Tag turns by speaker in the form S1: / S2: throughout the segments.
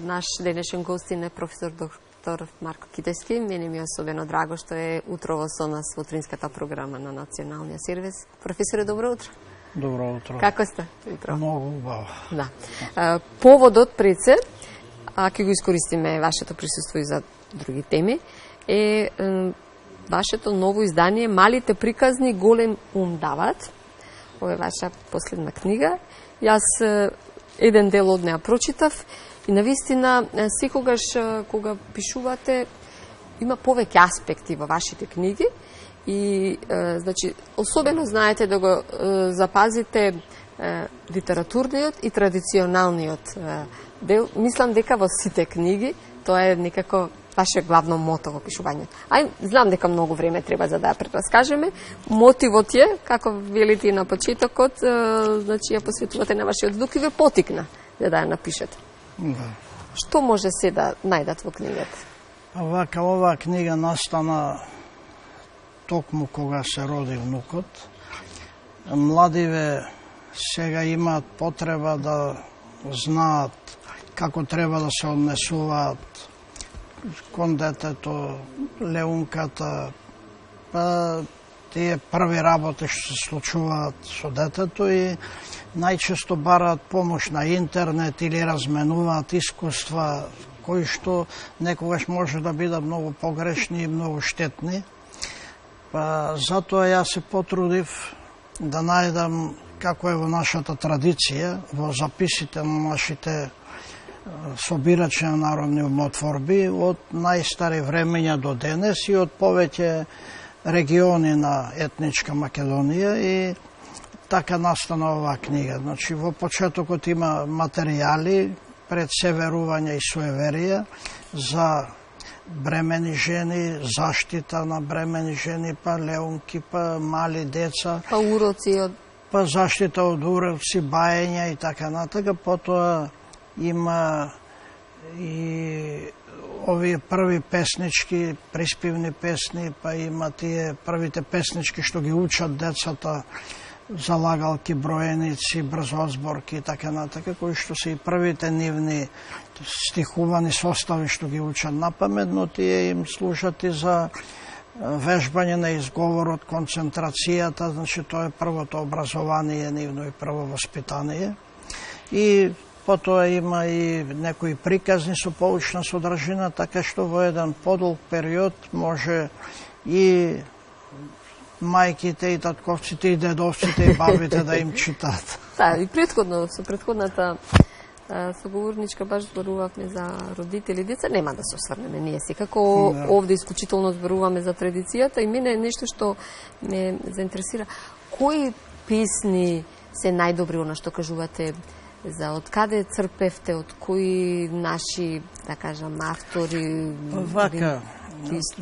S1: Наш денешен гостин е професор доктор Марко Китески. Мене ми е особено драго што е утрово со нас во утринската програма на Националниот сервис. Професоре, добро утро.
S2: Добро утро.
S1: Како сте? Утро.
S2: Многу убаво.
S1: Да. Поводот пред се, ќе го искористиме вашето присуство и за други теми, е вашето ново издание Малите приказни голем ум дават. Ова е ваша последна книга. Јас еден дел од неа прочитав и навистина секогаш кога пишувате има повеќе аспекти во вашите книги и значи особено знаете да го запазите литературниот и традиционалниот дел. Мислам дека во сите книги тоа е некако ваше главно мото во пишувањето. Знам дека многу време треба за да ја прераскажеме. Мотивот е, како велите и на почетокот, значи ја посветувате на вашиот дух и ве потикна за да ја напишете.
S2: Да.
S1: Што може се да најдат во книгата?
S2: Вака, оваа книга настана токму кога се роди внукот. Младиве сега имаат потреба да знаат како треба да се однесуваат кон детето, леунката, па тие први работи што се случуваат со детето и најчесто бараат помош на интернет или разменуваат искуства кои што некогаш може да бидат многу погрешни и многу штетни. Па затоа јас се потрудив да најдам како е во нашата традиција, во записите на нашите собирачи на народни умотворби од најстари времења до денес и од повеќе региони на етничка Македонија и така настана оваа книга. Значи, во почетокот има материјали пред се верување и суеверија за бремени жени, заштита на бремени жени, па леунки, па мали деца,
S1: Па уроци од
S2: па заштита од уроци, баења и така натака. Потоа има и овие први песнички, приспивни песни, па има тие првите песнички што ги учат децата, залагалки, броеници, брзозборки и така натака, кои што се и првите нивни стихувани состави што ги учат напамет, но тие им служат и за вежбање на изговорот, концентрацијата, значи тоа е првото образование нивно и прво воспитание. И потоа има и некои приказни со поучна содржина, така што во еден подолг период може и мајките и татковците и дедовците и бабите да им читат.
S1: Да, и претходно, со претходната соговорничка баш зборувавме за родители и деца, нема да се осврнеме ние секако. Да. Овде исклучително зборуваме за традицијата и мене е нешто што ме заинтересира. Кои песни се најдобри, она што кажувате, за од каде црпевте, од кои наши, да кажам, автори?
S2: Вака,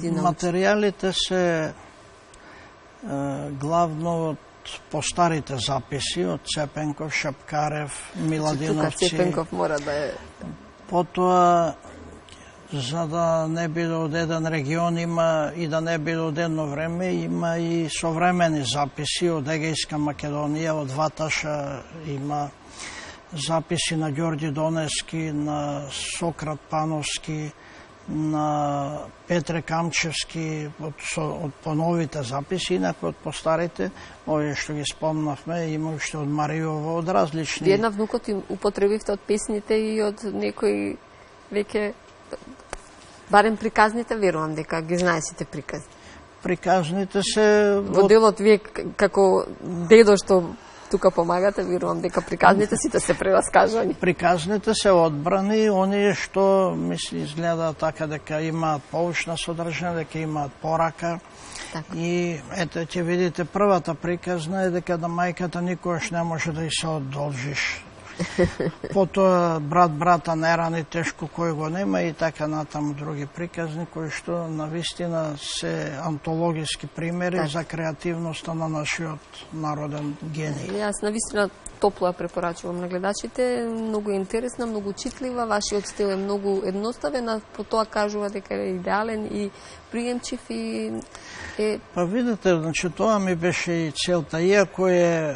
S2: материјалите се главно од постарите записи, од Цепенков, Шапкарев, Миладиновци.
S1: Тука Цепенков мора да е.
S2: Потоа, за да не биде од еден регион има и да не биде од едно време, има и современи записи од Егејска Македонија, од Ваташа има записи на Ѓорѓи Донески, на Сократ Пановски, на Петре Камчевски, од поновите записи, инаку од постарите, овие што ги спомнавме, има уште од Маријова, од различни.
S1: Вие на внукот им употребивте од песните и од некои веќе, барем приказните, верувам дека ги знае сите приказни.
S2: Приказните се...
S1: Во делот вие како дедо што тука помагате, верувам дека приказните сите се прераскажани.
S2: Приказните се одбрани, оние што мисли изгледа така дека имаат поучна содржина, дека имаат порака.
S1: Така.
S2: И ете ќе видите првата приказна е дека на мајката никогаш не може да и се одолжиш. Потоа брат брата не рани тешко кој го нема и така натаму други приказни кои што навистина се антологиски примери за креативноста на нашиот народен гений.
S1: Јас навистина топло ја препорачувам на гледачите, многу е интересна, многу читлива, вашиот стил е многу едноставен, а по тоа кажува дека е идеален и приемчив и е...
S2: Па видите, значи тоа ми беше и целта, иако е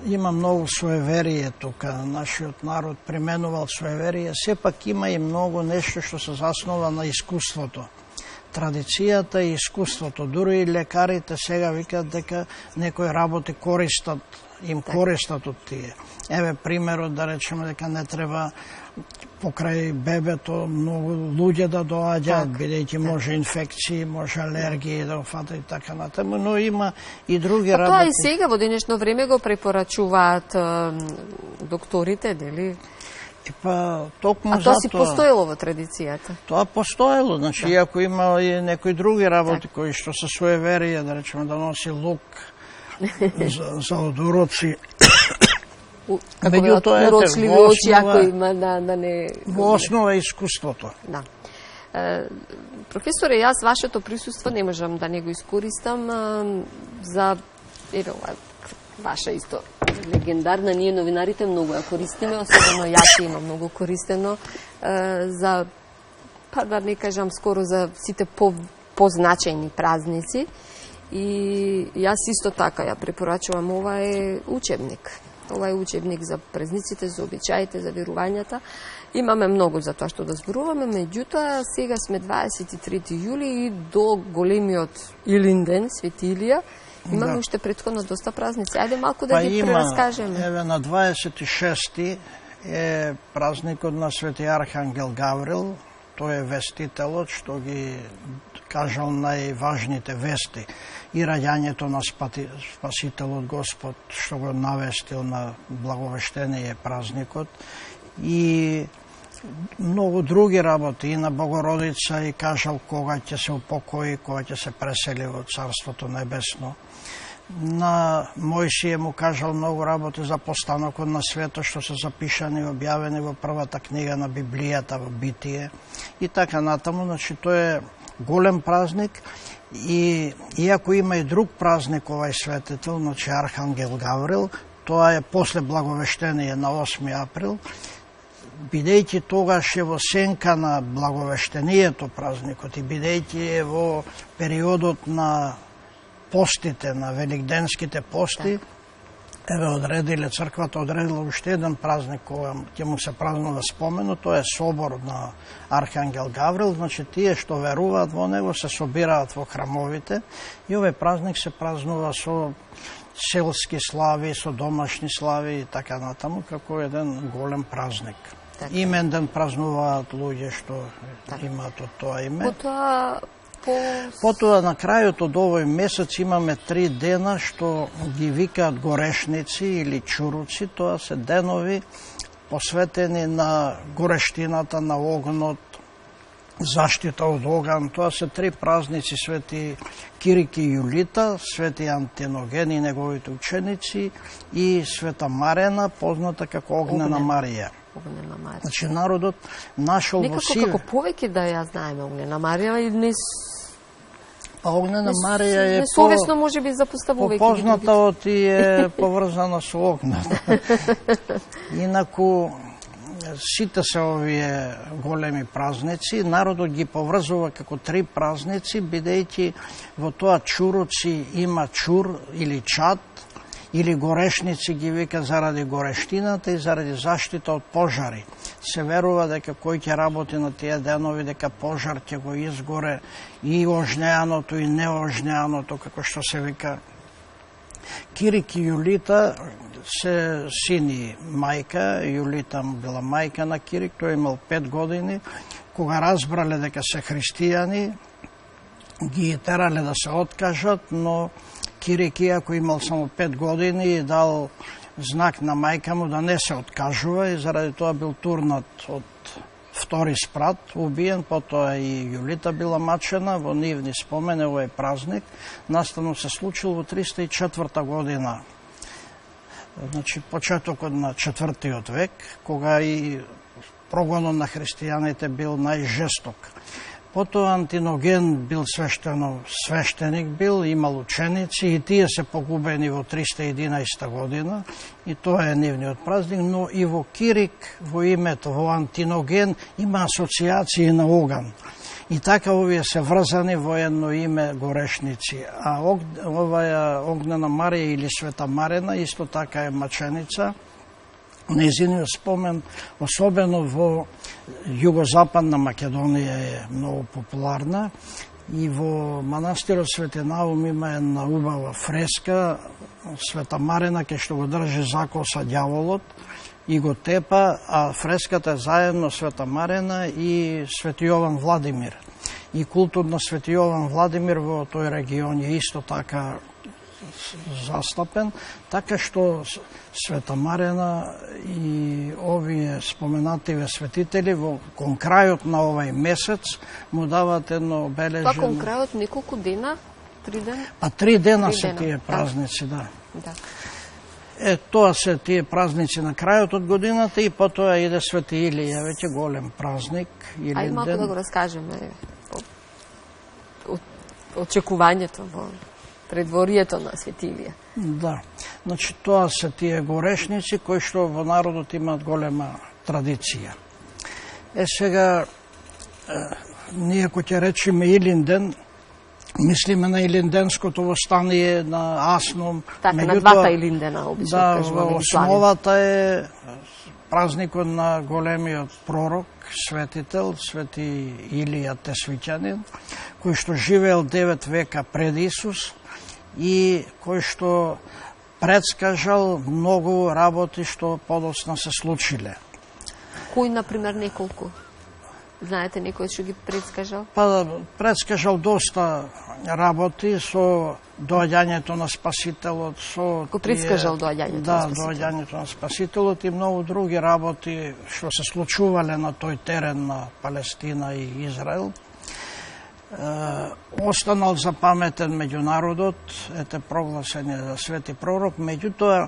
S2: има многу суеверие тука. Нашиот народ применувал суеверие. Сепак има и многу нешто што се заснова на искуството. Традицијата и искуството. Дури и лекарите сега викаат дека некои работи користат од тие. Еве примерот, да речеме дека не треба покрај бебето многу луѓе да доаѓаат, бидејќи може инфекции, може алергии да фатат и така натаму, но има и други работи.
S1: Тоа и сега во денешно време го препорачуваат докторите, нели?
S2: Токму
S1: тоа си постоело во традицијата?
S2: Тоа постоело, значи, иако има и некои други работи кои што се суеверија, да речеме да носи лук за одуроци.
S1: Како урочливи очи, ако има да не...
S2: Во основа е искуството.
S1: Да. Професоре, јас вашето присуство не можам да не го искористам за ваша исто легендарна, ние новинарите многу ја користиме, особено јас има многу користено за, па да не кажам скоро за сите позначајни празници. И јас исто така ја препорачувам, ова е учебник. Ова е учебник за празниците, за обичаите, за верувањата. Имаме многу за тоа што да зборуваме, меѓутоа сега сме 23 јули и до големиот Илинден, Свети Илија, имаме уште претходно доста празници. Ајде малку да ги прераскажеме.
S2: Еве на 26 е празникот на Свети Архангел Гаврил. Тој е вестителот што ги кажал најважните вести и раѓањето на Спасителот Господ што го навестил на благовештение празникот и многу други работи и на Богородица и кажал кога ќе се упокои, кога ќе се пресели во Царството Небесно. На Мојсија му кажал многу работи за постанокот на светот што се запишани и објавени во првата книга на Библијата во Битие и така натаму. Значи тој е голем празник и иако има и друг празник овај светител, значи Архангел Гаврил, тоа е после благовештение на 8 април, бидејќи тогаш е во сенка на благовештението празникот и бидејќи е во периодот на постите, на великденските пости, еве одредиле, црквата одредила уште еден празник кога ќе му се празнува споменот, тоа е собор на Архангел Гаврил, значи тие што веруваат во него се собираат во храмовите и овој празник се празнува со селски слави, со домашни слави и така натаму, како еден голем празник. Именден празнуваат луѓе што имаат од тоа име. Потоа на крајот од овој месец имаме 3 дена што ги викаат горешници или чуруци. Тоа се денови посветени на горештината, на огнот, заштита од оган. Тоа се 3 празници: Свети Кирик и Јулита, Свети Антиноген и неговите ученици и Света Марена, позната како Огнена Марија. Значи народот нашол во сиве.
S1: Некако како повеќе да ја знаеме Огнена Марија и не
S2: Огнена Марија е
S1: несовесно може би запоставувајќи
S2: позната од и е поврзана со огнот. Инаку сите се овие големи празници, народот ги поврзува како 3 празници, бидејќи во тоа чуруци има чур или чад, или горешници ги вика заради горештината и заради заштита од пожари. Се верува дека кој ќе работи на тие денови, дека пожар ќе го изгоре и ожњеаното и неожњеаното, како што се вика. Кирик и Јулита се сини мајка, Јулита била мајка на Кирик, тој имал 5 години. Кога разбрале дека се христијани, ги терале да се откажат, но Кирик, иако имал само 5 години, и дал знак на мајка му да не се откажува и заради тоа бил турнат од втори спрат, убиен, потоа и Јулита била мачена. Во нивни спомен овој празник наставно се случил во 304 година. Значи почетокот на 4 век, кога и прогонот на христијаните бил најжесток. Потоа Антиноген бил свештеник бил, имал ученици и тие се погубени во 311 година и тоа е нивниот празник, но и во Кирик, во името, во Антиноген има асоциации на оган. И така овие се врзани во едно име горешници. А оваа Огнена Марија или Света Марина исто така е маченица. Нејзиниот спомен, особено во југозападна Македонија, е многу популарна. И во манастирот Свети Наум има една убава фреска Света Марина кај што го држи закоса ѓаволот и го тепа, а фреската е заедно Света Марина и Свети Јован Владимир. И култот на Свети Јован Владимир во тој регион е исто така застапен, така што Света Марина и овие споменативе светители кон крајот на овај месец му дават едно обележено...
S1: Па кон крајот неколку дена? 3 дена?
S2: Па 3 дена се тие празници, да. Тоа се тие празници на крајот од годината и потоа иде Свети Илија, веќе голем празник.
S1: Ајде малку да го раскажеме очекувањето во предворието на Свети Илија.
S2: Да, значи тоа се тие горешници кои што во народот имаат голема традиција. Сега, ние кој ќе речеме Илинден, мислиме на Илинденското востание, на Асном.
S1: Така, на двата Илиндена, обично кажуваме.
S2: Да, основата е празникот на големиот пророк, светител, Свети Илија Тесвиќанин, кој што живеел 9 века пред Исус и кој што предскажал многу работи што подоцна се случиле.
S1: Кој, например, неколку? Знаете некој што ги предскажал?
S2: Па, предскажал доста работи со доаѓањето на Спасителот, со...
S1: Кој предскажал доаѓањето на Спасителот?
S2: Да, доаѓањето на Спасителот и многу други работи што се случувале на тој терен на Палестина и Израел. Останал запаметен меѓу народот, ете прогласен е за свети пророк, меѓутоа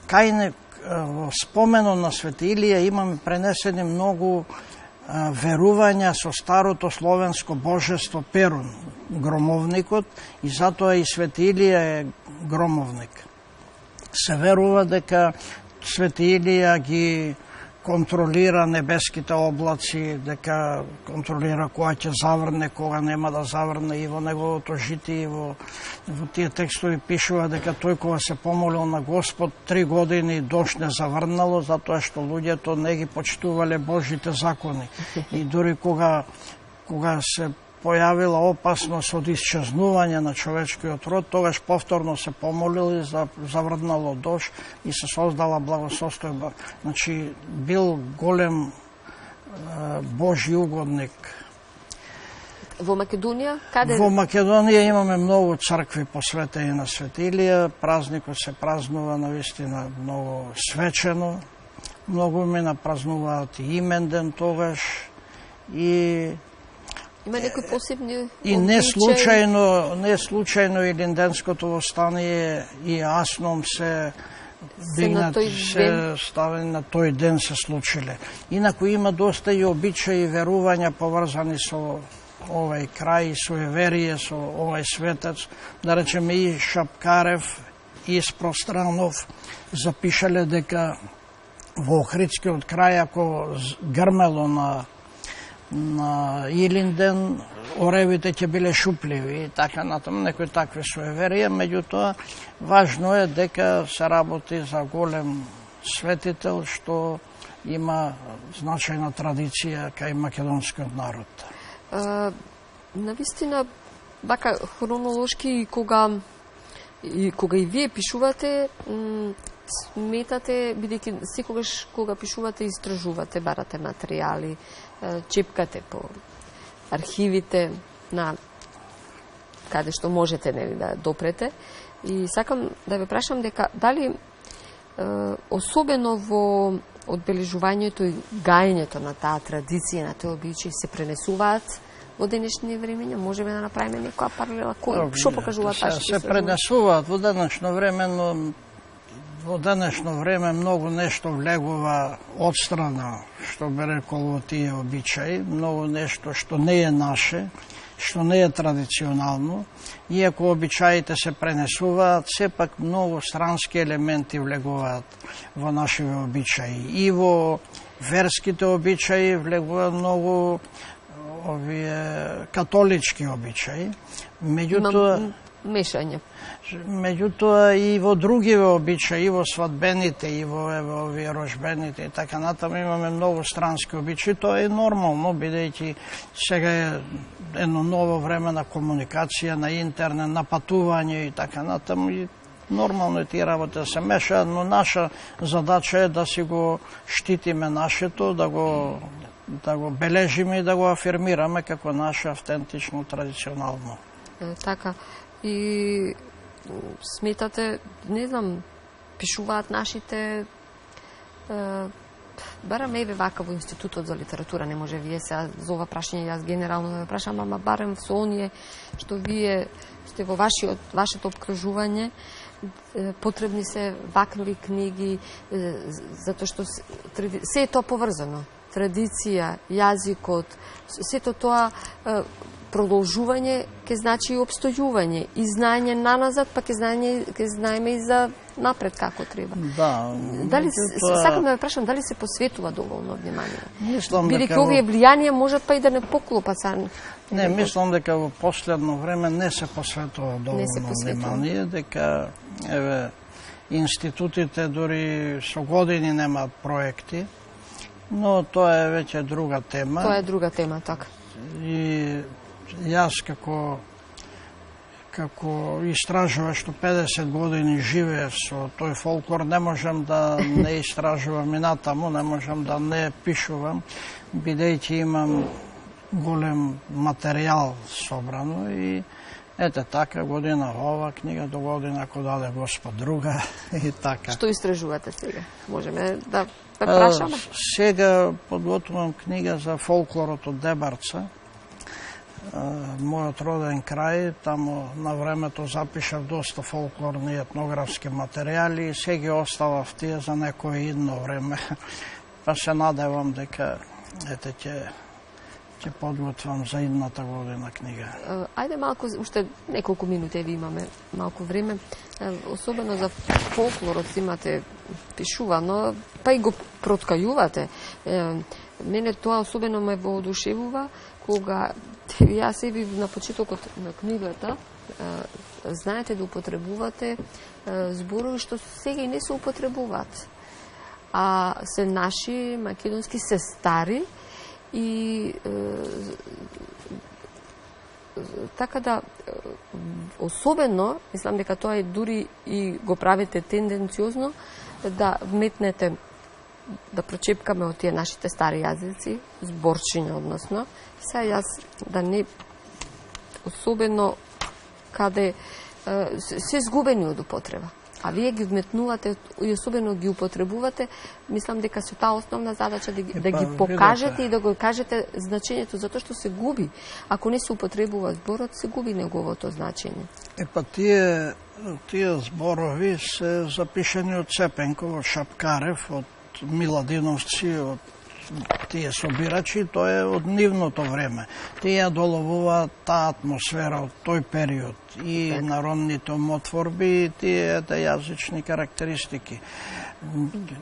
S2: кај во споменот на Свети Илија имаме пренесени многу верувања со старото словенско божество Перун, громовникот, и затоа и Свети Илија е громовник. Се верува дека Свети Илија ги контролира небеските облаци, дека контролира кога ќе заврне, кога нема да заврне, и во неговото житие, и во тие текстови пишува дека тој кога се помолил на Господ 3 години дожд не заврнало, затоа што луѓето не ги почитувале Божите закони. И дури кога се појавила опасност од исчезнување на човечкиот род, тогаш повторно се помолили за заврнало дожд и се создала благосостојба. Значи, бил голем Божји угодник.
S1: Во Македонија? Каде?
S2: Во Македонија имаме многу цркви посветени на Свети Илија. Празникот се празнува навистина многу свечено. Многу имена празнуваат и именден тогаш. И
S1: има некои посебни
S2: и не случајно Илинденското востание и Асном се ставени на тој ден се случиле. Инаку има доста и обичаи и верувања поврзани со овај крај, суеверие, со овај светец. Да речеме и Шапкарев и Спространов запишале дека во Охридскиот крај, ако грмело на Илинден, оревите ќе биле шупливи и така натаму, некои такви суеверија, меѓутоа важно е дека се работи за голем светител што има значајна традиција кај македонскиот народ.
S1: Навистина, вака хронолошки, кога и вие пишувате, сметате, бидејќи секогаш кога пишувате, истражувате, барате материјали, чепкате по архивите на каде што можете, нели, да допрете. И сакам да ве прашам дека дали особено во одбележувањето и гајењето на таа традиција, на тој обичај се пренесуваат во денешни времења, можеме да направиме некоја паралела, што покажуваат вашите
S2: се пренесуваат во денешно време, но во денешно време многу нешто влегува одстрана, што би рекол, во тие обичаи, многу нешто што не е наше, што не е традиционално, иако обичаите се пренесуваат, сепак многу странски елементи влегуваат во нашите обичаи. И во верските обичаи влегуваат многу овие католички обичаи. Меѓутоа,
S1: мешање.
S2: Меѓутоа и во другиве обичаи, и во свадбените, и во овие рожбените и така натаму имаме многу странски обичаи. Тоа е нормално, бидејќи сега е едно ново време на комуникација, на интернет, на патување и така натаму. И нормално е тие работи да се мешаат, но наша задача е да си го штитиме нашето, да го бележиме и да го афирмираме како наше автентично, традиционално.
S1: Така. И сметате, не знам, пишуваат нашите барем еве вака во Институтот за литература, не може вие се за ова прашање јас генерално да ве прашам, ама барем со оние што вие сте во вашето обкружување, потребни се вакви книги, затоа што се е тоа поврзано. Традиција, јазикот, сето тоа продолжување ќе значи и обстојување, и знаење наназад, па ќе знаеме и за напред како треба.
S2: Да.
S1: Дали сакам да ве прашам дали се посветува доволно внимание?
S2: Мислам
S1: дека овие влијанија можат па и да не поклопат сами.
S2: Не, мислам дека во последно време не се посветува доволно внимание, дека еве институтите дури со години немаат проекти, но тоа е веќе друга тема.
S1: Тоа е друга тема, така.
S2: И јас како истражуваш што 50 години живеев со тој фолклор, не можам да не истражувам и натаму, не можам да не пишувам, бидејќи имам голем материјал собрано и ете така, година ова книга, до година ако даде Господ друга и така.
S1: Што истражувате сега? Можеме да прашаме?
S2: Сега подготвувам книга за фолклорот од Дебарца, мојот роден крај. Таму на времето запишав доста фолклорни етнографски материјали и сега ги оставав тие за некое идно време. Па се надевам дека ете ќе подготвам за идната година книга.
S1: Ајде малку, уште неколку минути ви имаме малку време. Особено за фолклорот имате пишувано, па и го проткајувате. Мене тоа особено ме воодушевува кога јас ви на почетокот на книгата знаете да употребувате зборови што сега и не се употребуваат. А се наши македонски, се стари и така да особено, мислам дека тоа е дури и го правите тенденциозно, да вметнете, да прочепкаме од тие нашите стари јазици, зборчиња односно. Сега јас да не, особено каде се згубени од употреба, а вие ги вметнувате и особено ги употребувате, мислам дека со таа основна задача да ги покажете и да го кажете значењето, затоа што се губи. Ако не се употребува зборот, се губи неговото значење.
S2: Епа тие зборови се запишани од Цепенко, од Шапкарев, од Миладиновци, од тие собирачи, тоа е од нивното време. Тие ја доловуваат таа атмосфера од тој период и народните умотворби и тие јазични карактеристики.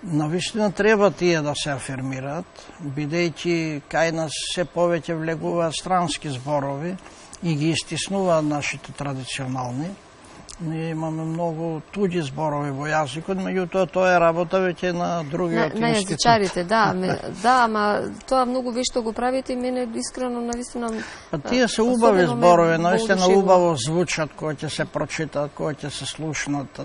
S2: Навистина треба тие да се афирмираат, бидејќи кај нас се повеќе влегуваат странски зборови и ги истиснуваат нашите традиционални. Ние имаме многу туѓи зборови во јазикот, меѓутоа тоа е работа веќе на другиот институт.
S1: На јазичарите, да, ама тоа многу вешто го правите и мене искрено навистина.
S2: А тие се убави зборови, навистина убаво звучат кои ќе се прочитат, кои ќе се слушнат.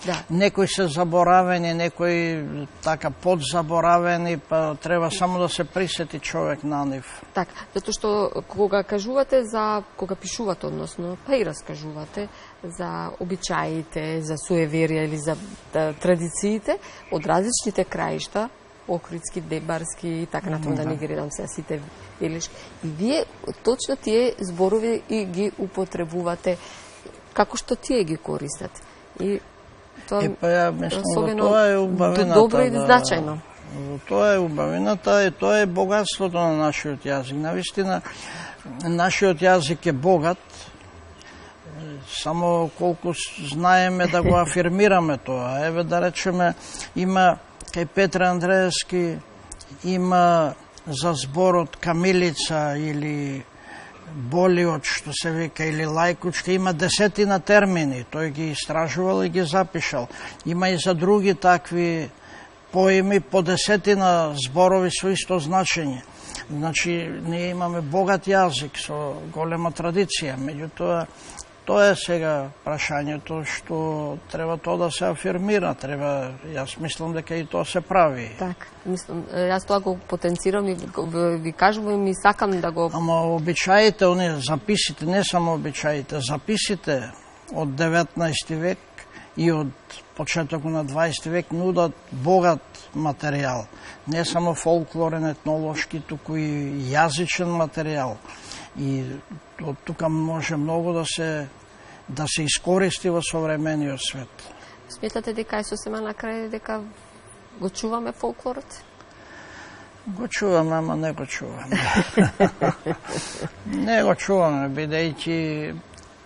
S2: Да. Некои се заборавени, некои така подзаборавени, па треба само да се присети човек на нив.
S1: Така, затоа што кога кога пишувате, односно, па и раскажувате за обичаите, за суеверија или за традициите од различните краишта, Охридски, Дебарски и така натаму, да не ги редам сега сите велишки. И вие точно тие зборови и ги употребувате како што тие ги користат. И тоа особено добро и значајно.
S2: Тоа е убавината и тоа е богатството на нашиот јазик. Навистина, нашиот јазик е богат, само колку знаеме да го афирмираме тоа. Еве да речеме, има кај Петре Андреевски, има за зборот камилица или болиот, што се вика, или лајкучка, има 10 термини. Тој ги истражувал и ги запишал. Има и за други такви поими по 10 зборови со исто значење. Значи, ние имаме богат јазик со голема традиција, меѓутоа, тоа е сега прашањето што треба тоа да се афирмира, јас мислам дека и тоа се прави.
S1: Так, мислам, јас тоа го потенцирам и ви кажувам и сакам да го...
S2: Ама обичаите, оние записите, не само обичаите, записите од 19 век и од почетокот на 20 век нудат богат материјал. Не само фолклорен, етнолошки, туку и јазичен материјал. И од тука може многу да се искористи во современиот свет.
S1: Сметате дека е сосема на крај дека го чуваме фолклорот?
S2: Го чуваме, ама не го чуваме. Не го чуваме, бидејќи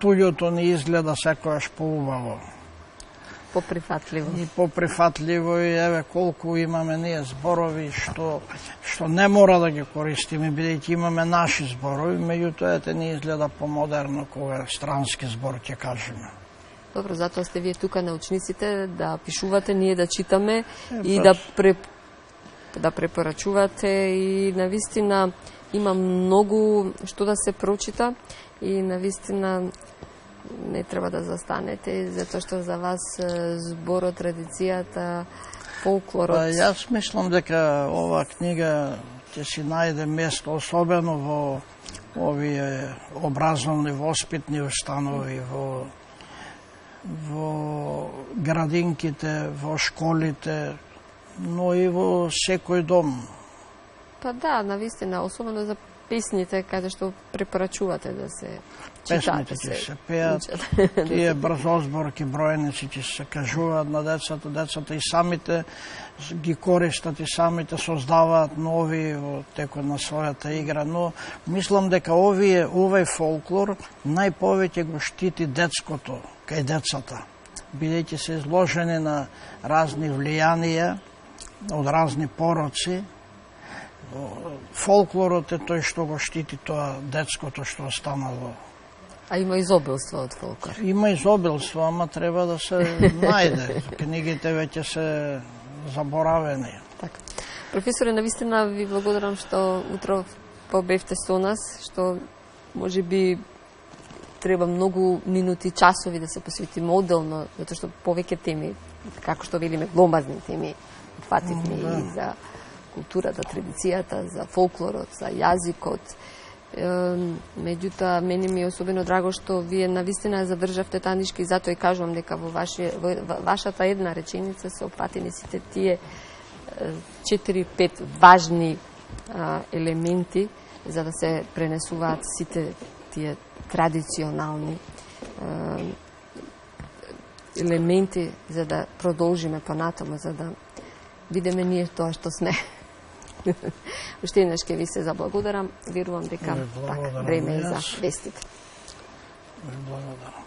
S2: туѓото ни изгледа секојаш поубаво.
S1: Поприфатливо.
S2: И поприфатливо, и еве колку имаме ние зборови што не мора да ги користиме, бидејќи имаме наши зборови, меѓутоа ете ни изгледа помодерно кога странски збор ќе кажеме.
S1: Добро, затоа сте вие тука научниците да пишувате, ние да читаме и да препорачувате, и навистина има многу што да се прочита и навистина не треба да застанете, затоа што за вас зборот, традицијата, фолклорот...
S2: Јас мислам дека оваа книга ќе си најде место, особено во овие образовни воспитни установи, во градинките, во школите, но и во секој дом.
S1: Па да, навистина, особено за песните, каде што препорачувате да се читаат.
S2: Песните ќе се пеат, тие брзозборки, бројници ќе се кажуваат на децата и самите ги користат, и самите создаваат нови во текот на својата игра, но мислам дека овој фолклор најповеќе го штити детското кај децата, бидејќи се изложени на разни влијанија од разни пороци. Фолклорот е тој што го штити тоа детското што останало.
S1: А има изобилство од фолклор?
S2: Има изобилство, ама треба да се најде. Книгите веќе се заборавени.
S1: Така. Професоре, навистина ви благодарам што утро побевте со нас, што може би треба многу минути, часови да се посветиме одделно, затоа што повеќе теми, како што велиме, гломазни теми, фативни и за културата, традицијата, за фолклорот, за јазикот. Меѓутоа, мене ми е особено драго што вие навистина задржавте танички, затоа и кажувам дека во вашата една реченица се опфатени сите тие 4-5 важни елементи за да се пренесуваат сите тие традиционални елементи за да продолжиме понатаму, за да видиме ние тоа што сме. Уште еднаш ќе ви се заблагодарам. Верувам дека време е за вестите.
S2: Благодарам.